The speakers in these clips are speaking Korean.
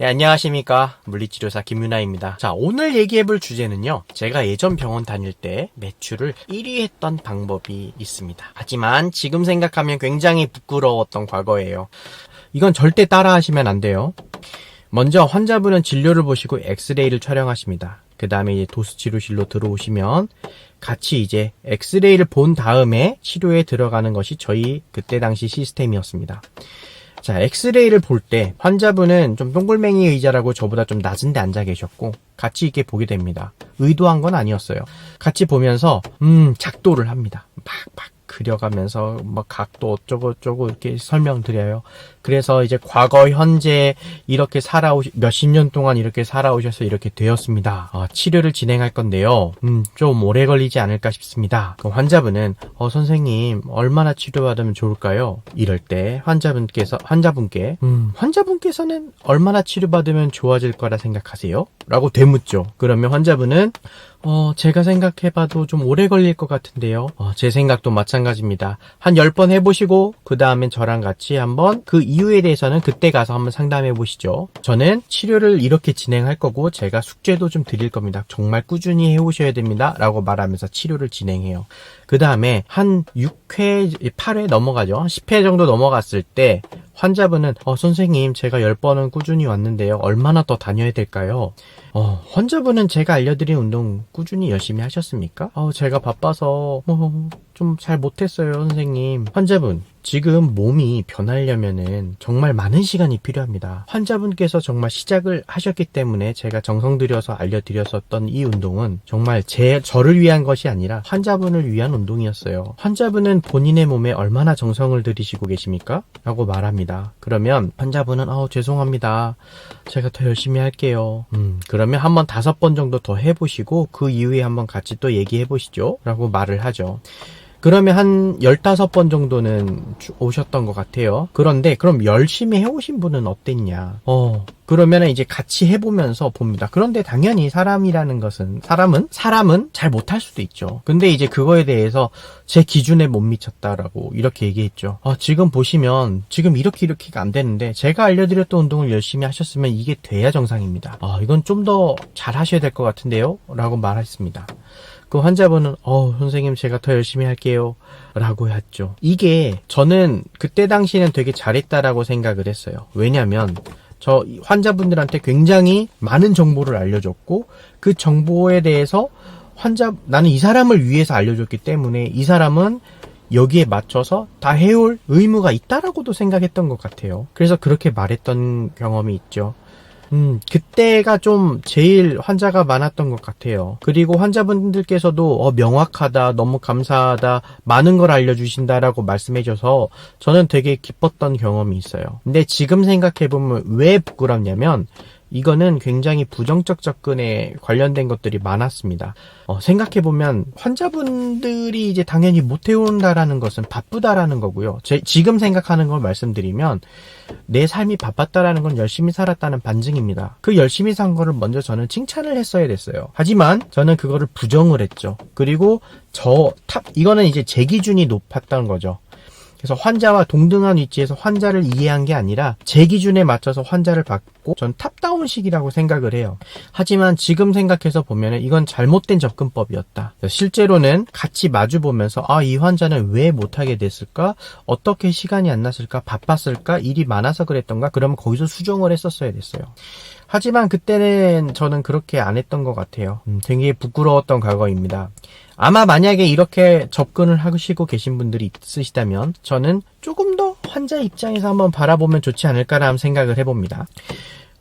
네, 안녕하십니까. 물리치료사 김윤아입니다. 자, 오늘 얘기해볼 주제는요. 제가 예전 병원 다닐 때 매출을 1위 했던 방법이 있습니다. 하지만 지금 생각하면 굉장히 부끄러웠던 과거예요. 이건 절대 따라하시면 안 돼요. 먼저 환자분은 진료를 보시고 엑스레이를 촬영하십니다. 그 다음에 이제 도수치료실로 들어오시면 같이 이제 엑스레이를 본 다음에 치료에 들어가는 것이 저희 그때 당시 시스템이었습니다. 자, 엑스레이를 볼 때 환자분은 좀 동글맹이 의자라고 저보다 좀 낮은 데 앉아 계셨고 같이 이렇게 보게 됩니다. 의도한 건 아니었어요. 같이 보면서 작도를 합니다. 막 그려가면서 막 각도 어쩌고 이렇게 설명드려요. 그래서 이제 과거 현재 이렇게 몇십 년 동안 이렇게 살아오셔서 이렇게 되었습니다. 치료를 진행할 건데요. 좀 오래 걸리지 않을까 싶습니다. 그럼 환자분은 선생님 얼마나 치료받으면 좋을까요? 이럴 때 환자분께서는 얼마나 치료받으면 좋아질 거라 생각하세요? 라고 되묻죠. 그러면 환자분은 제가 생각해봐도 좀 오래 걸릴 것 같은데요. 제 생각도 마찬가지입니다. 한 10번 해보시고 그 다음엔 저랑 같이 한번 그 이유에 대해서는 그때 가서 한번 상담해 보시죠. 저는 치료를 이렇게 진행할 거고 제가 숙제도 좀 드릴 겁니다. 정말 꾸준히 해오셔야 됩니다. 라고 말하면서 치료를 진행해요. 그 다음에 한 6회, 8회 넘어가죠. 한 10회 정도 넘어갔을 때 환자분은 선생님 제가 10번은 꾸준히 왔는데요. 얼마나 더 다녀야 될까요? 환자분은 제가 알려드린 운동 꾸준히 열심히 하셨습니까? 제가 바빠서 좀 잘 못했어요, 선생님. 환자분, 지금 몸이 변하려면은 정말 많은 시간이 필요합니다. 환자분께서 정말 시작을 하셨기 때문에 제가 정성 들여서 알려드렸었던 이 운동은 정말 저를 위한 것이 아니라 환자분을 위한 운동이었어요. 환자분은 본인의 몸에 얼마나 정성을 들이시고 계십니까? 라고 말합니다. 그러면 환자분은 죄송합니다. 제가 더 열심히 할게요. 그러면 한번 5번 정도 더 해보시고 그 이후에 한번 같이 또 얘기해보시죠. 라고 말을 하죠. 그러면 한 15번 정도는 오셨던 것 같아요. 그런데 그럼 열심히 해오신 분은 어땠냐? 그러면 이제 같이 해보면서 봅니다. 그런데 당연히 사람은 잘 못할 수도 있죠. 근데 이제 그거에 대해서 제 기준에 못 미쳤다라고 이렇게 얘기했죠. 지금 보시면 지금 이렇게가 안 되는데 제가 알려드렸던 운동을 열심히 하셨으면 이게 돼야 정상입니다. 이건 좀 더 잘 하셔야 될 것 같은데요? 라고 말했습니다. 그 환자분은 선생님 제가 더 열심히 할게요 라고 했죠. 이게 저는 그때 당시에는 되게 잘했다라고 생각을 했어요. 왜냐면 저 환자분들한테 굉장히 많은 정보를 알려줬고 그 정보에 대해서 나는 이 사람을 위해서 알려줬기 때문에 이 사람은 여기에 맞춰서 다 해올 의무가 있다라고도 생각했던 것 같아요. 그래서 그렇게 말했던 경험이 있죠. 그때가 좀 제일 환자가 많았던 것 같아요. 그리고 환자분들께서도 명확하다, 너무 감사하다, 많은 걸 알려주신다라고 말씀해줘서 저는 되게 기뻤던 경험이 있어요. 근데 지금 생각해보면 왜 부끄럽냐면 이거는 굉장히 부정적 접근에 관련된 것들이 많았습니다. 생각해보면 환자분들이 이제 당연히 못 해온다라는 것은 바쁘다라는 거고요. 지금 생각하는 걸 말씀드리면 내 삶이 바빴다라는 건 열심히 살았다는 반증입니다. 그 열심히 산 거를 먼저 저는 칭찬을 했어야 됐어요. 하지만 저는 그거를 부정을 했죠. 그리고 이거는 이제 제 기준이 높았던 거죠. 그래서 환자와 동등한 위치에서 환자를 이해한 게 아니라 제 기준에 맞춰서 환자를 받고 전 탑다운식이라고 생각을 해요. 하지만 지금 생각해서 보면 이건 잘못된 접근법이었다. 실제로는 같이 마주보면서 이 환자는 왜 못하게 됐을까? 어떻게 시간이 안 났을까? 바빴을까? 일이 많아서 그랬던가? 그러면 거기서 수정을 했었어야 됐어요. 하지만 그때는 저는 그렇게 안 했던 것 같아요. 되게 부끄러웠던 과거입니다. 아마 만약에 이렇게 접근을 하시고 계신 분들이 있으시다면 저는 조금 더 환자 입장에서 한번 바라보면 좋지 않을까라는 생각을 해봅니다.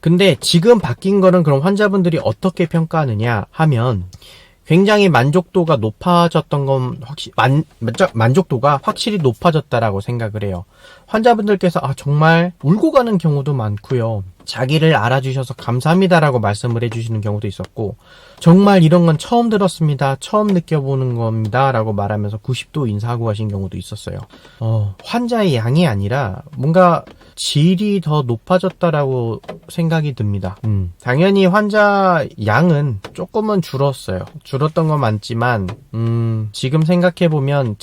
근데 지금 바뀐 거는 그럼 환자분들이 어떻게 평가하느냐 하면 굉장히 만족도가 높아졌던 건 만족도가 확실히 높아졌다라고 생각을 해요. 환자분들께서 정말 울고 가는 경우도 많고요. 자기를 알아주셔서 감사합니다라고 말씀을 해주시는 경우도 있었고 정말 이런 건 처음 들었습니다. 처음 느껴보는 겁니다. 라고 말하면서 90도 인사하고 가신 경우도 있었어요. 환자의 양이 아니라 뭔가 질이 더 높아졌다라고 생각이 듭니다. 당연히 환자 양은 조금은 줄었어요. 줄었던 건 맞지만 지금 생각해보면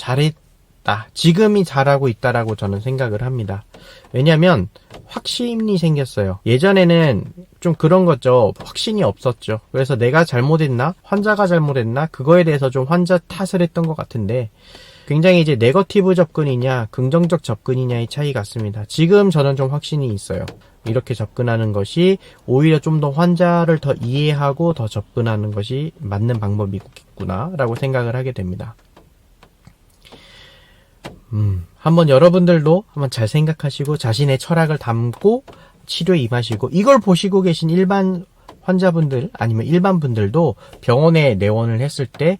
있다. 지금이 잘하고 있다라고 저는 생각을 합니다. 왜냐면 확신이 생겼어요. 예전에는 좀 그런 거죠. 확신이 없었죠. 그래서 내가 잘못했나? 환자가 잘못했나? 그거에 대해서 좀 환자 탓을 했던 것 같은데 굉장히 이제 네거티브 접근이냐 긍정적 접근이냐의 차이 같습니다. 지금 저는 좀 확신이 있어요. 이렇게 접근하는 것이 오히려 좀 더 환자를 더 이해하고 더 접근하는 것이 맞는 방법이겠구나 라고 생각을 하게 됩니다. 한번 여러분들도 한번 잘 생각하시고 자신의 철학을 담고 치료에 임하시고 이걸 보시고 계신 일반 환자분들 아니면 일반 분들도 병원에 내원을 했을 때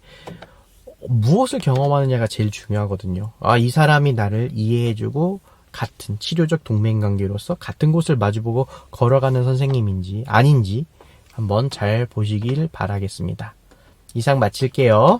무엇을 경험하느냐가 제일 중요하거든요. 이 사람이 나를 이해해주고 같은 치료적 동맹관계로서 같은 곳을 마주보고 걸어가는 선생님인지 아닌지 한번 잘 보시길 바라겠습니다. 이상 마칠게요.